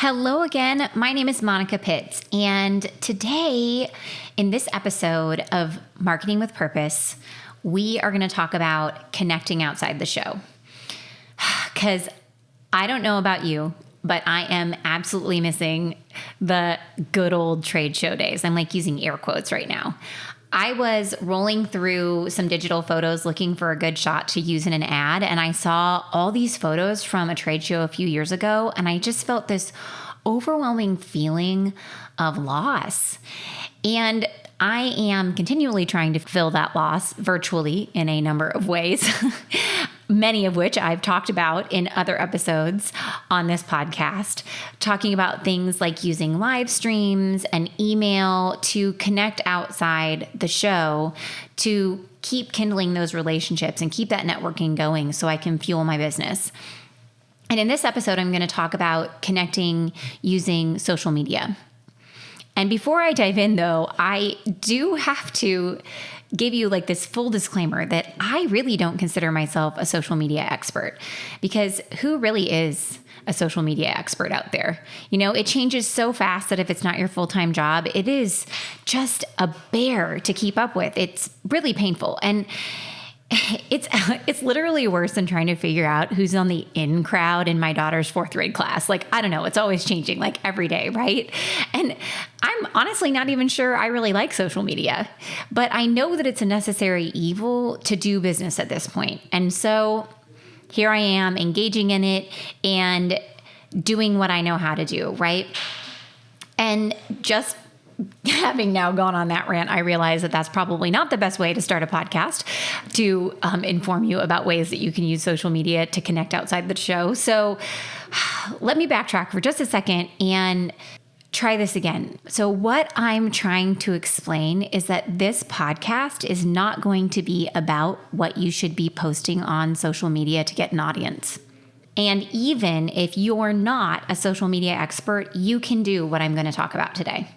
Hello again. My name is Monica Pitts, and today in this episode of Marketing with Purpose, we are going to talk about connecting outside the show. Because I don't know about you, but I am absolutely missing the good old trade show days. I'm like using air quotes right now. I was rolling through some digital photos looking for a good shot to use in an ad, and I saw all these photos from a trade show a few years ago, and I just felt this overwhelming feeling of loss. And I am continually trying to fill that loss virtually in a number of ways, many of which I've talked about in other episodes on this podcast, talking about things like using live streams and email to connect outside the show to keep kindling those relationships and keep that networking going so I can fuel my business. And in this episode, I'm going to talk about connecting using social media. And before I dive in, though, I do have to give you like this full disclaimer that I really don't consider myself a social media expert, because who really is a social media expert out there? You know, it changes so fast that if it's not your full-time job, it is just a bear to keep up with. It's really painful. And it's literally worse than trying to figure out who's on the in crowd in my daughter's fourth grade class. Like, I don't know, it's always changing like every day, right? And I'm honestly not even sure I really like social media, but I know that it's a necessary evil to do business at this point. And so here I am engaging in it and doing what I know how to do, right? And just having now gone on that rant, I realize that that's probably not the best way to start a podcast, to inform you about ways that you can use social media to connect outside the show. So let me backtrack for just a second and try this again. So what I'm trying to explain is that this podcast is not going to be about what you should be posting on social media to get an audience. And even if you're not a social media expert, you can do what I'm going to talk about today.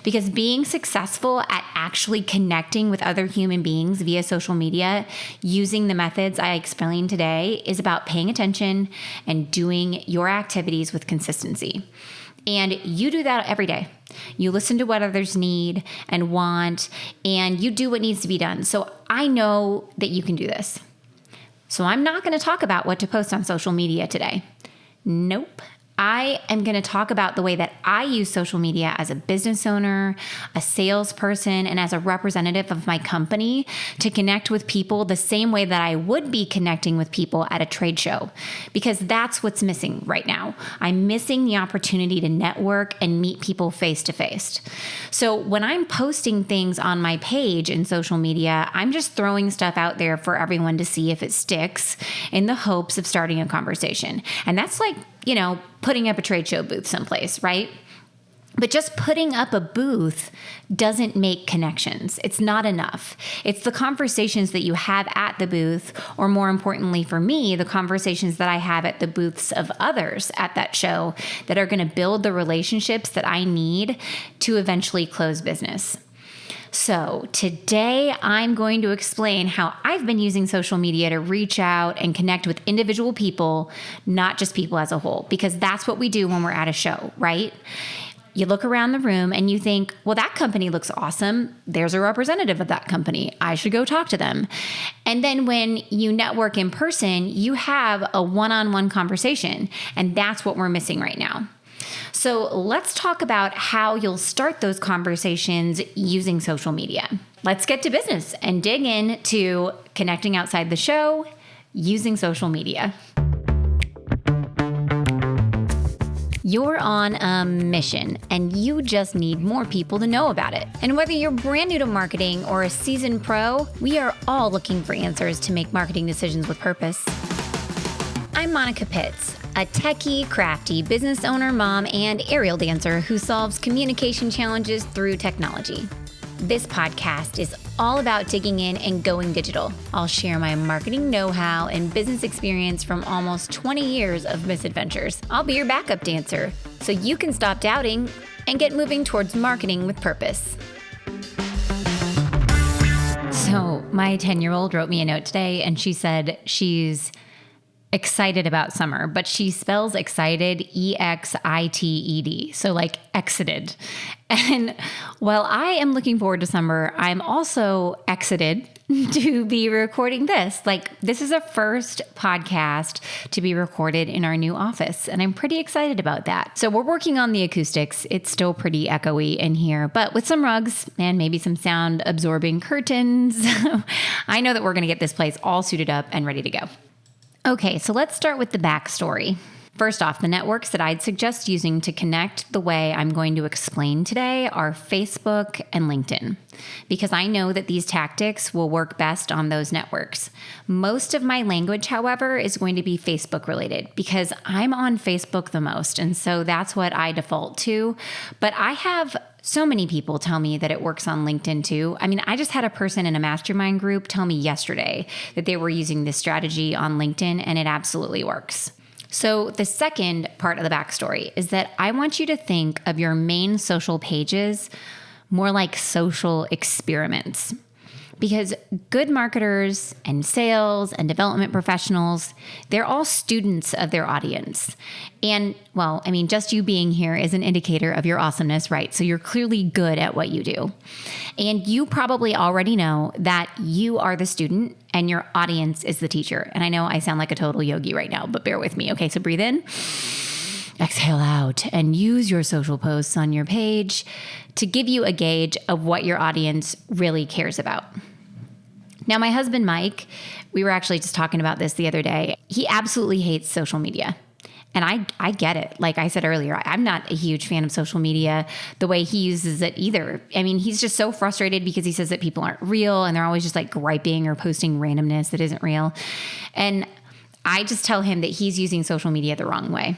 Because being successful at actually connecting with other human beings via social media using the methods I explained today is about paying attention and doing your activities with consistency. And you do that every day. You listen to what others need and want, and you do what needs to be done. So I know that you can do this. So I'm not going to talk about what to post on social media today. Nope. I am going to talk about the way that I use social media as a business owner, a salesperson, and as a representative of my company to connect with people the same way that I would be connecting with people at a trade show, because that's what's missing right now. I'm missing the opportunity to network and meet people face to face. So when I'm posting things on my page in social media, I'm just throwing stuff out there for everyone to see if it sticks in the hopes of starting a conversation. And that's like, you know, putting up a trade show booth someplace, right? But just putting up a booth doesn't make connections. It's not enough. It's the conversations that you have at the booth, or more importantly for me, the conversations that I have at the booths of others at that show, that are going to build the relationships that I need to eventually close business. So today I'm going to explain how I've been using social media to reach out and connect with individual people, not just people as a whole, because that's what we do when we're at a show, right? You look around the room and you think, well, that company looks awesome. There's a representative of that company. I should go talk to them. And then when you network in person, you have a one-on-one conversation, and that's what we're missing right now. So let's talk about how you'll start those conversations using social media. Let's get to business and dig into connecting outside the show using social media. You're on a mission, and you just need more people to know about it. And whether you're brand new to marketing or a seasoned pro, we are all looking for answers to make marketing decisions with purpose. I'm Monica Pitts, a techie, crafty business owner, mom, and aerial dancer who solves communication challenges through technology. This podcast is all about digging in and going digital. I'll share my marketing know-how and business experience from almost 20 years of misadventures. I'll be your backup dancer so you can stop doubting and get moving towards marketing with purpose. So my 10-year-old wrote me a note today, and she said she's excited about summer, but she spells excited EXITED. So like exited. And while I am looking forward to summer, I'm also exited to be recording this. Like, this is a first podcast to be recorded in our new office, and I'm pretty excited about that. So we're working on the acoustics. It's still pretty echoey in here, but with some rugs and maybe some sound absorbing curtains, I know that we're going to get this place all suited up and ready to go. Okay, so let's start with the backstory. First off, the networks that I'd suggest using to connect the way I'm going to explain today are Facebook and LinkedIn, because I know that these tactics will work best on those networks. Most of my language, however, is going to be Facebook related because I'm on Facebook the most, and so that's what I default to. But I have so many people tell me that it works on LinkedIn too. I mean, I just had a person in a mastermind group tell me yesterday that they were using this strategy on LinkedIn, and it absolutely works. So the second part of the backstory is that I want you to think of your main social pages more like social experiments. Because good marketers and sales and development professionals, they're all students of their audience. And, well, I mean, just you being here is an indicator of your awesomeness, right? So you're clearly good at what you do. And you probably already know that you are the student and your audience is the teacher. And I know I sound like a total yogi right now, but bear with me. Okay, so breathe in, exhale out, and use your social posts on your page to give you a gauge of what your audience really cares about. Now, my husband, Mike, we were actually just talking about this the other day. He absolutely hates social media. And I get it. Like I said earlier, I'm not a huge fan of social media the way he uses it either. I mean, he's just so frustrated because he says that people aren't real and they're always just like griping or posting randomness that isn't real. And I just tell him that he's using social media the wrong way.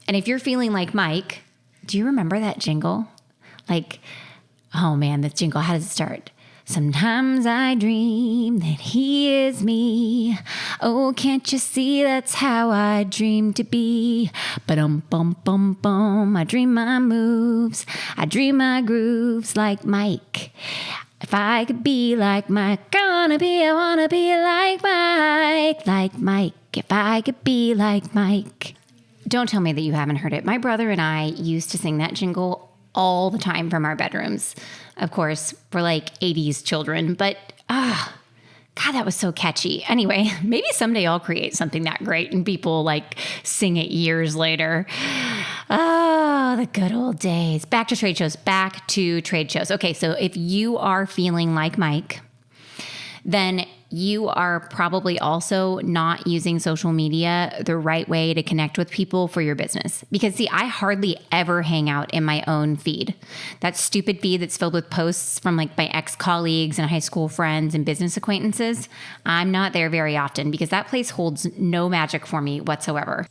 And if you're feeling like Mike, do you remember that jingle? Like, oh man, this jingle, how does it start? Sometimes I dream that he is me. Oh, can't you see that's how I dream to be? Ba-dum-bum-bum-bum. I dream my moves. I dream my grooves like Mike. If I could be like Mike, I wanna be like Mike. Like Mike, if I could be like Mike. Don't tell me that you haven't heard it. My brother and I used to sing that jingle all the time from our bedrooms. Of course, we're like 80s children, but God, that was so catchy. Anyway, maybe someday I'll create something that great and people like sing it years later. Oh, the good old days. Back to trade shows. Okay, so if you are feeling like Mike, then you are probably also not using social media the right way to connect with people for your business. Because see, I hardly ever hang out in my own feed. That stupid feed that's filled with posts from like my ex-colleagues and high school friends and business acquaintances. I'm not there very often because that place holds no magic for me whatsoever.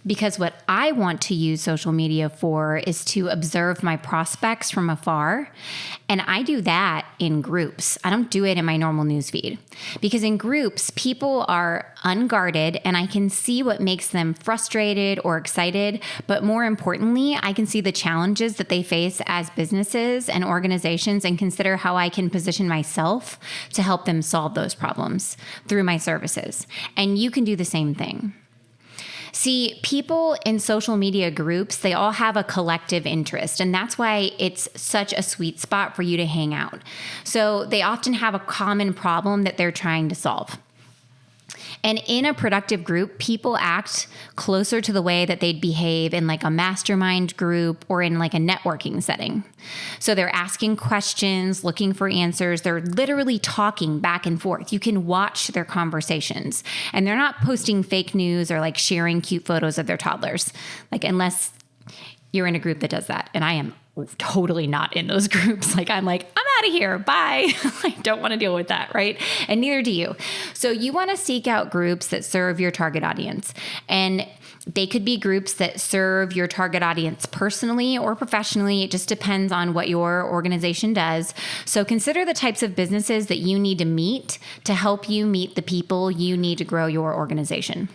Because what I want to use social media for is to observe my prospects from afar. And I do that in groups. I don't do it in my normal newsfeed. Because in groups, people are unguarded and I can see what makes them frustrated or excited. But more importantly, I can see the challenges that they face as businesses and organizations and consider how I can position myself to help them solve those problems through my services. And you can do the same thing. See, people in social media groups, they all have a collective interest, and that's why it's such a sweet spot for you to hang out. So they often have a common problem that they're trying to solve. And in a productive group, people act closer to the way that they'd behave in like a mastermind group or in like a networking setting. So they're asking questions, looking for answers. They're literally talking back and forth. You can watch their conversations and they're not posting fake news or like sharing cute photos of their toddlers. Like unless you're in a group that does that. And I am totally not in those groups. Like, I'm out of here. Bye. I don't want to deal with that. Right. And neither do you. So you want to seek out groups that serve your target audience. And they could be groups that serve your target audience personally or professionally. It just depends on what your organization does. So consider the types of businesses that you need to meet to help you meet the people you need to grow your organization.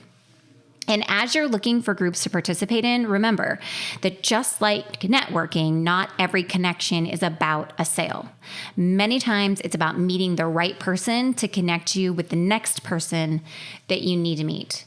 And as you're looking for groups to participate in, remember that just like networking, not every connection is about a sale. Many times it's about meeting the right person to connect you with the next person that you need to meet.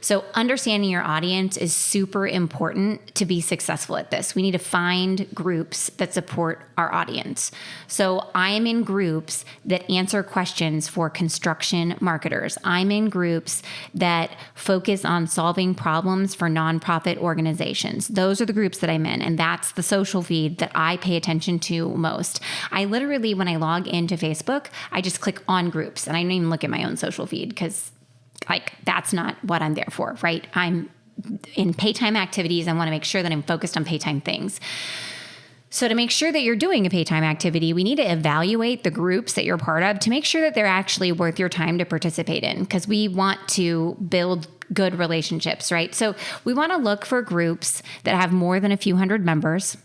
So understanding your audience is super important to be successful at this. We need to find groups that support our audience. So I am in groups that answer questions for construction marketers. I'm in groups that focus on solving problems for nonprofit organizations. Those are the groups that I'm in, and that's the social feed that I pay attention to most. I literally, when I log into Facebook, I just click on groups, and I don't even look at my own social feed because that's not what I'm there for, right? I'm in paytime activities. I want to make sure that I'm focused on paytime things. So to make sure that you're doing a paytime activity, we need to evaluate the groups that you're part of to make sure that they're actually worth your time to participate in, because we want to build good relationships, right? So we want to look for groups that have more than a few hundred members.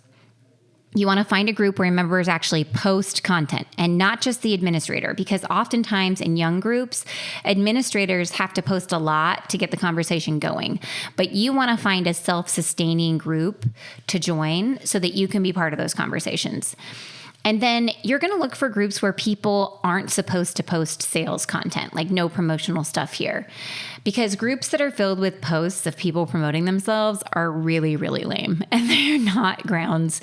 You want to find a group where members actually post content and not just the administrator, because oftentimes in young groups, administrators have to post a lot to get the conversation going. But you want to find a self-sustaining group to join so that you can be part of those conversations. And then you're going to look for groups where people aren't supposed to post sales content, like no promotional stuff here. Because groups that are filled with posts of people promoting themselves are really, really lame. And they're not grounds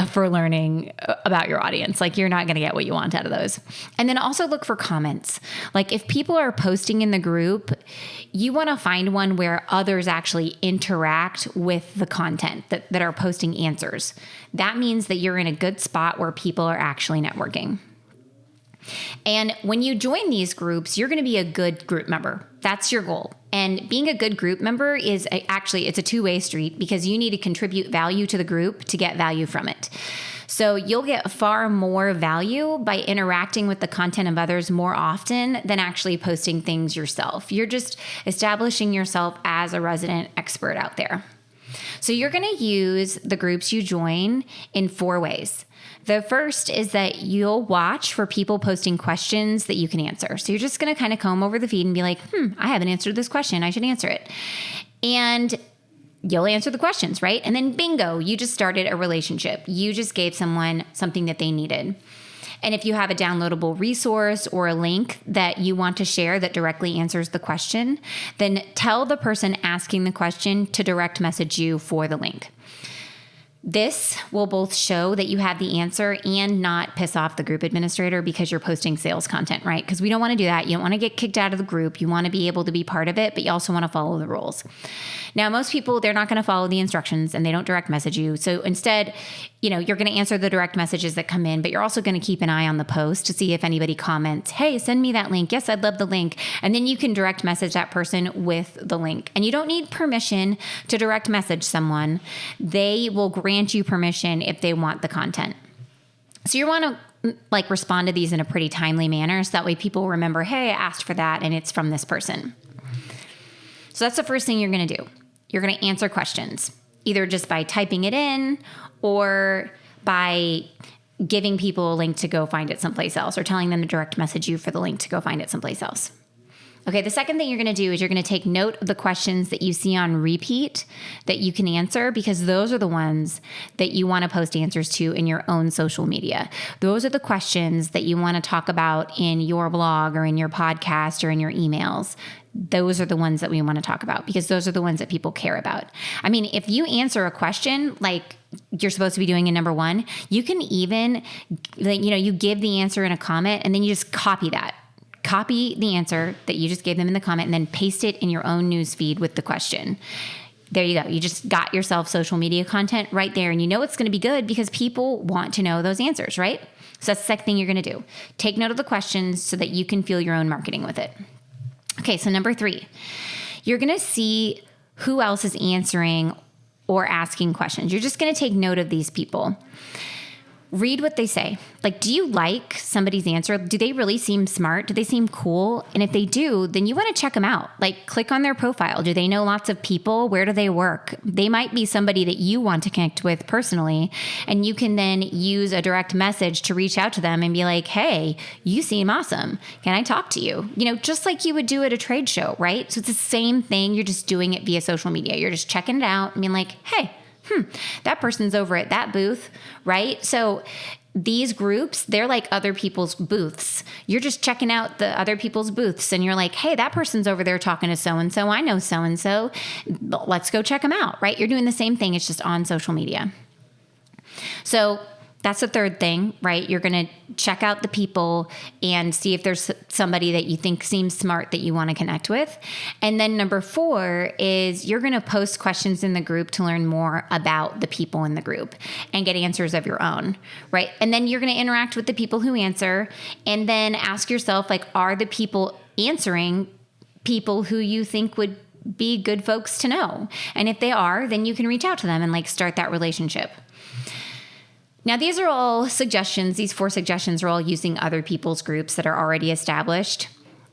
for learning about your audience. Like, you're not going to get what you want out of those. And then also look for comments. Like, if people are posting in the group, you want to find one where others actually interact with the content that are posting answers. That means that you're in a good spot where people are actually networking. And when you join these groups, you're going to be a good group member. That's your goal. And being a good group member is it's a two-way street, because you need to contribute value to the group to get value from it. So you'll get far more value by interacting with the content of others more often than actually posting things yourself. You're just establishing yourself as a resident expert out there. So you're going to use the groups you join in 4 ways. The first is that you'll watch for people posting questions that you can answer. So you're just going to kind of comb over the feed and be like, I haven't answered this question. I should answer it. And you'll answer the questions, right? And then bingo, you just started a relationship. You just gave someone something that they needed. And if you have a downloadable resource or a link that you want to share that directly answers the question, then tell the person asking the question to direct message you for the link. This will both show that you have the answer and not piss off the group administrator because you're posting sales content, right? Because we don't want to do that. You don't want to get kicked out of the group. You want to be able to be part of it, but you also want to follow the rules. Now, most people, they're not going to follow the instructions and they don't direct message you. So instead, you're going to answer the direct messages that come in, but you're also going to keep an eye on the post to see if anybody comments, hey, send me that link. Yes, I'd love the link. And then you can direct message that person with the link. And you don't need permission to direct message someone. They will grant you permission if they want the content. So you want to respond to these in a pretty timely manner, so that way people remember, hey, I asked for that and it's from this person. So that's the first thing you're going to do. You're going to answer questions, either just by typing it in or by giving people a link to go find it someplace else, or telling them to direct message you for the link to go find it someplace else. Okay, the second thing you're going to do is you're going to take note of the questions that you see on repeat that you can answer, because those are the ones that you want to post answers to in your own social media. Those are the questions that you want to talk about in your blog or in your podcast or in your emails. Those are the ones that we want to talk about, because those are the ones that people care about. I mean, if you answer a question like you're supposed to be doing in number 1, you can even, you give the answer in a comment and then you just copy that. Copy the answer that you just gave them in the comment and then paste it in your own news feed with the question. There you go. You just got yourself social media content right there, and you know it's going to be good because people want to know those answers, right? So that's the second thing you're going to do. Take note of the questions so that you can fuel your own marketing with it. Okay, so number 3, you're going to see who else is answering or asking questions. You're just going to take note of these people. Read what they say. Do you like somebody's answer? Do they really seem smart? Do they seem cool? And if they do, then you want to check them out. Click on their profile. Do they know lots of people? Where do they work? They might be somebody that you want to connect with personally, and you can then use a direct message to reach out to them and be like, hey, you seem awesome. Can I talk to you? Just like you would do at a trade show, right? So it's the same thing. You're just doing it via social media. You're just checking it out and being like, hey, that person's over at that booth, right? So these groups, they're like other people's booths. You're just checking out the other people's booths and you're like, hey, that person's over there talking to so-and-so. I know so-and-so. Let's go check them out, right? You're doing the same thing. It's just on social media. So that's the third thing, right? You're going to check out the people and see if there's somebody that you think seems smart that you want to connect with. And then number 4 is you're going to post questions in the group to learn more about the people in the group and get answers of your own, right? And then you're going to interact with the people who answer and then ask yourself, like, are the people answering people who you think would be good folks to know? And if they are, then you can reach out to them and like start that relationship. Now, these are all suggestions. These 4 suggestions are all using other people's groups that are already established.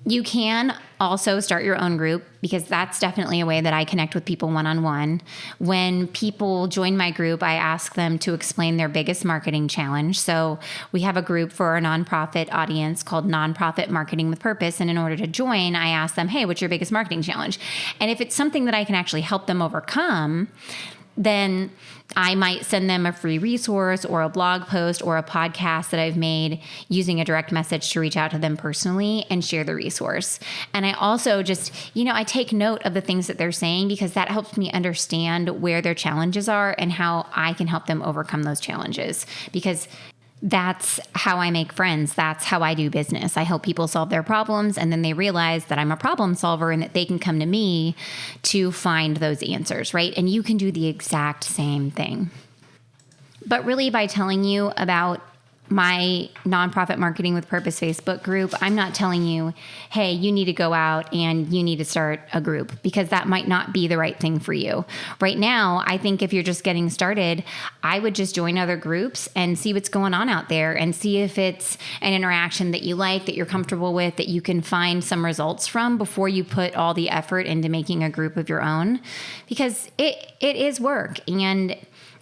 You can also start your own group because that's definitely a way that I connect with people one-on-one. When people join my group, I ask them to explain their biggest marketing challenge. So we have a group for our nonprofit audience called Nonprofit Marketing with Purpose. And in order to join, I ask them, hey, what's your biggest marketing challenge? And if it's something that I can actually help them overcome, then I might send them a free resource or a blog post or a podcast that I've made using a direct message to reach out to them personally and share the resource. And I also just, I take note of the things that they're saying because that helps me understand where their challenges are and how I can help them overcome those challenges. Because that's how I make friends. That's how I do business. I help people solve their problems, and then they realize that I'm a problem solver and that they can come to me to find those answers, right? And you can do the exact same thing. But really, by telling you about my Nonprofit Marketing with Purpose Facebook group, I'm not telling you, hey, you need to go out and you need to start a group, because that might not be the right thing for you. Right now, I think if you're just getting started, I would just join other groups and see what's going on out there and see if it's an interaction that you like, that you're comfortable with, that you can find some results from before you put all the effort into making a group of your own, because it is work, and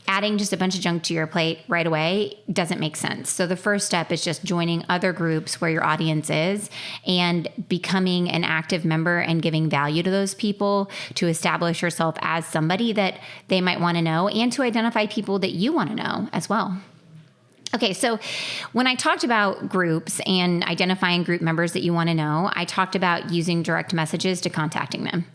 adding just a bunch of junk to your plate right away doesn't make sense. So the first step is just joining other groups where your audience is and becoming an active member and giving value to those people to establish yourself as somebody that they might want to know, and to identify people that you want to know as well. Okay, so when I talked about groups and identifying group members that you want to know, I talked about using direct messages to contacting them.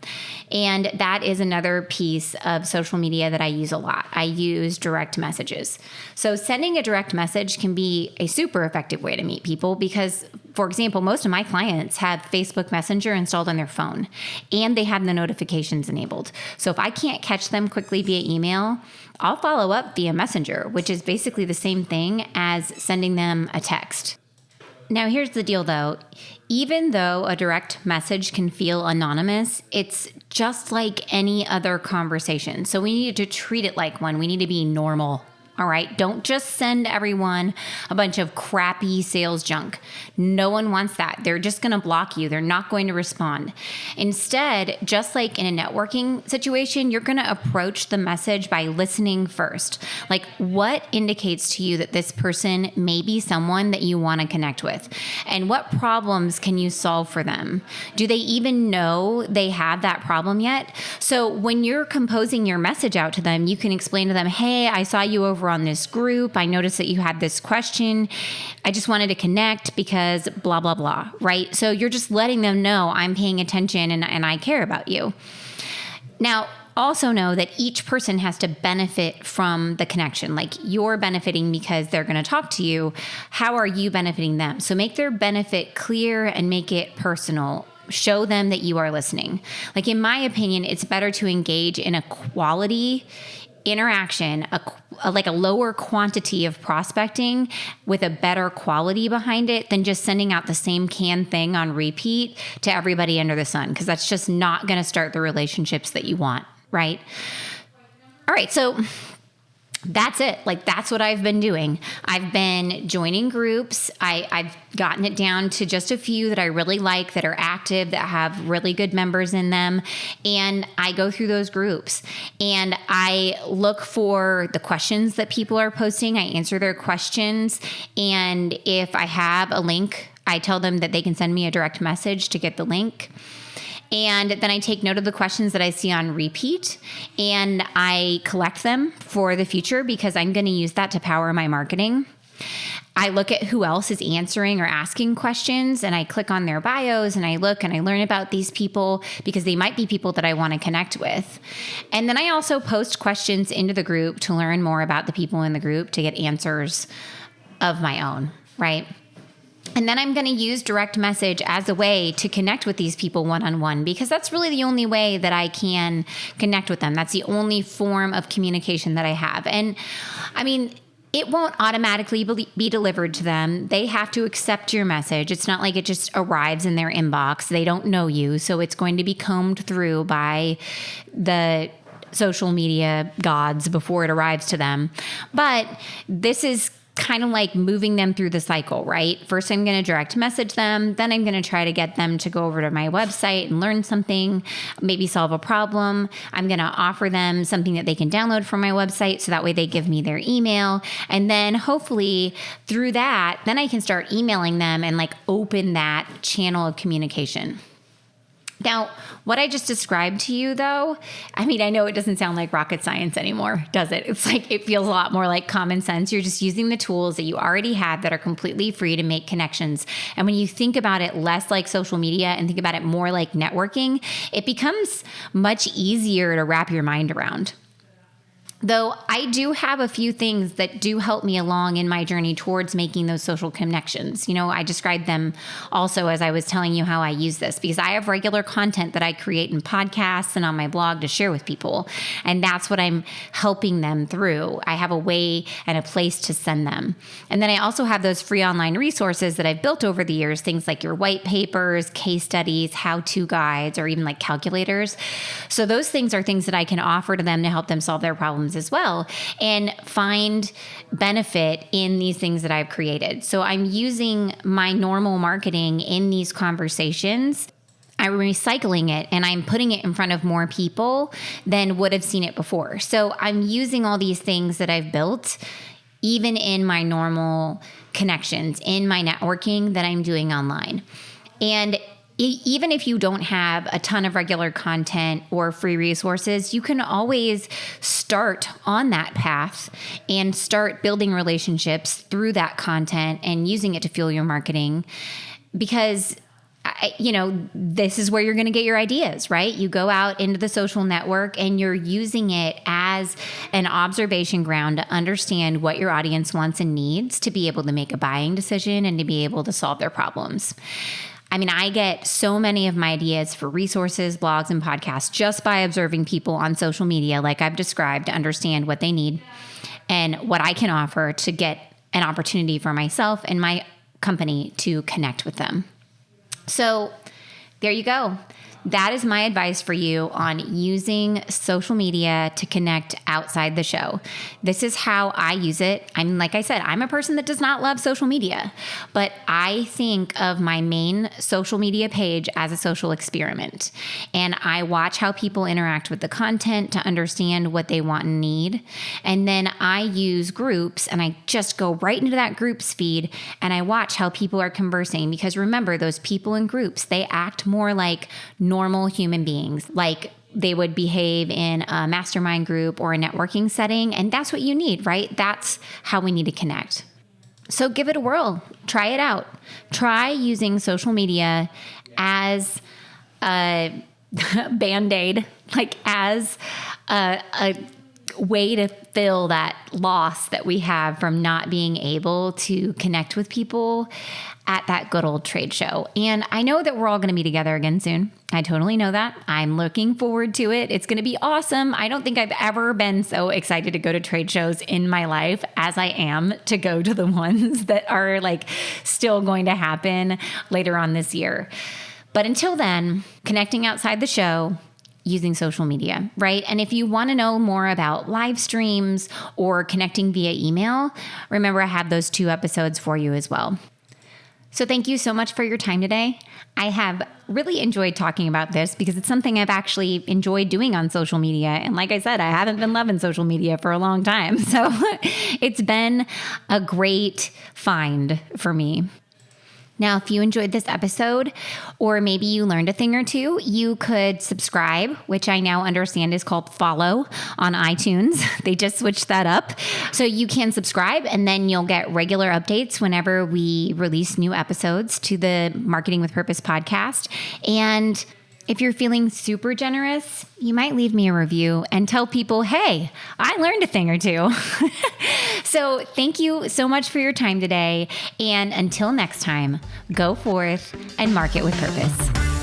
And that is another piece of social media that I use a lot. I use direct messages. So sending a direct message can be a super effective way to meet people because, for example, most of my clients have Facebook Messenger installed on their phone and they have the notifications enabled. So if I can't catch them quickly via email, I'll follow up via Messenger, which is basically the same thing as sending them a text. Now, here's the deal, though. Even though a direct message can feel anonymous, it's just like any other conversation. So we need to treat it like one. We need to be normal. All right. Don't just send everyone a bunch of crappy sales junk. No one wants that. They're just going to block you. They're not going to respond. Instead, just like in a networking situation, you're going to approach the message by listening first. Like, what indicates to you that this person may be someone that you want to connect with? And what problems can you solve for them? Do they even know they have that problem yet? So when you're composing your message out to them, you can explain to them, hey, I saw you over on this group. I noticed that you had this question. I just wanted to connect because blah, blah, blah, right? So you're just letting them know I'm paying attention and I care about you. Now, also know that each person has to benefit from the connection. Like, you're benefiting because they're going to talk to you. How are you benefiting them? So make their benefit clear and make it personal. Show them that you are listening. Like, in my opinion, it's better to engage in a quality interaction, like a lower quantity of prospecting with a better quality behind it than just sending out the same canned thing on repeat to everybody under the sun, because that's just not going to start the relationships that you want, right? All right, so that's it. Like, that's what I've been doing. I've been joining groups. I've gotten it down to just a few that I really like, that are active, that have really good members in them. And I go through those groups and I look for the questions that people are posting. I answer their questions. And if I have a link, I tell them that they can send me a direct message to get the link. And then I take note of the questions that I see on repeat and I collect them for the future because I'm going to use that to power my marketing. I look at who else is answering or asking questions, and I click on their bios and I look and I learn about these people because they might be people that I want to connect with. And then I also post questions into the group to learn more about the people in the group to get answers of my own, right? And then I'm going to use direct message as a way to connect with these people one-on-one, because that's really the only way that I can connect with them. That's the only form of communication that I have. And I mean, it won't automatically be delivered to them. They have to accept your message. It's not like it just arrives in their inbox. They don't know you. So it's going to be combed through by the social media gods before it arrives to them. But this is kind of like moving them through the cycle, right? First, I'm going to direct message them. Then I'm going to try to get them to go over to my website and learn something, maybe solve a problem. I'm going to offer them something that they can download from my website, so that way they give me their email. And then hopefully through that, then I can start emailing them and like open that channel of communication. Now, what I just described to you, though, I mean, I know it doesn't sound like rocket science anymore, does it? It's like, it feels a lot more like common sense. You're just using the tools that you already have that are completely free to make connections. And when you think about it less like social media and think about it more like networking, it becomes much easier to wrap your mind around. Though I do have a few things that do help me along in my journey towards making those social connections. You know, I described them also as I was telling you how I use this, because I have regular content that I create in podcasts and on my blog to share with people. And that's what I'm helping them through. I have a way and a place to send them. And then I also have those free online resources that I've built over the years, things like your white papers, case studies, how-to guides, or even like calculators. So those things are things that I can offer to them to help them solve their problems as well, and find benefit in these things that I've created. So I'm using my normal marketing in these conversations. I'm recycling it and I'm putting it in front of more people than would have seen it before. So I'm using all these things that I've built even in my normal connections, in my networking that I'm doing online. And even if you don't have a ton of regular content or free resources, you can always start on that path and start building relationships through that content and using it to fuel your marketing, because this is where you're going to get your ideas, right? You go out into the social network and you're using it as an observation ground to understand what your audience wants and needs to be able to make a buying decision and to be able to solve their problems. I mean, I get so many of my ideas for resources, blogs, and podcasts just by observing people on social media, like I've described, to understand what they need and what I can offer to get an opportunity for myself and my company to connect with them. So there you go. That is my advice for you on using social media to connect outside the show. This is how I use it. Like I said, I'm a person that does not love social media, but I think of my main social media page as a social experiment. And I watch how people interact with the content to understand what they want and need. And then I use groups and I just go right into that group's feed and I watch how people are conversing, because remember, those people in groups, they act more like normal human beings, like they would behave in a mastermind group or a networking setting. And that's what you need, right? That's how we need to connect. So give it a whirl. Try it out. Try using social media as a Band-Aid, like as a way to fill that loss that we have from not being able to connect with people at that good old trade show. And I know that we're all going to be together again soon. I totally know that. I'm looking forward to it. It's going to be awesome. I don't think I've ever been so excited to go to trade shows in my life as I am to go to the ones that are like still going to happen later on this year. But until then, connecting outside the show, using social media, right? And if you want to know more about live streams or connecting via email, remember I have those 2 episodes for you as well. So thank you so much for your time today. I have really enjoyed talking about this because it's something I've actually enjoyed doing on social media. And like I said, I haven't been loving social media for a long time. So it's been a great find for me. Now, if you enjoyed this episode, or maybe you learned a thing or two, you could subscribe, which I now understand is called follow on iTunes. They just switched that up. So you can subscribe, and then you'll get regular updates whenever we release new episodes to the Marketing with Purpose podcast. And if you're feeling super generous, you might leave me a review and tell people, hey, I learned a thing or two. So thank you so much for your time today. And until next time, go forth and market with purpose.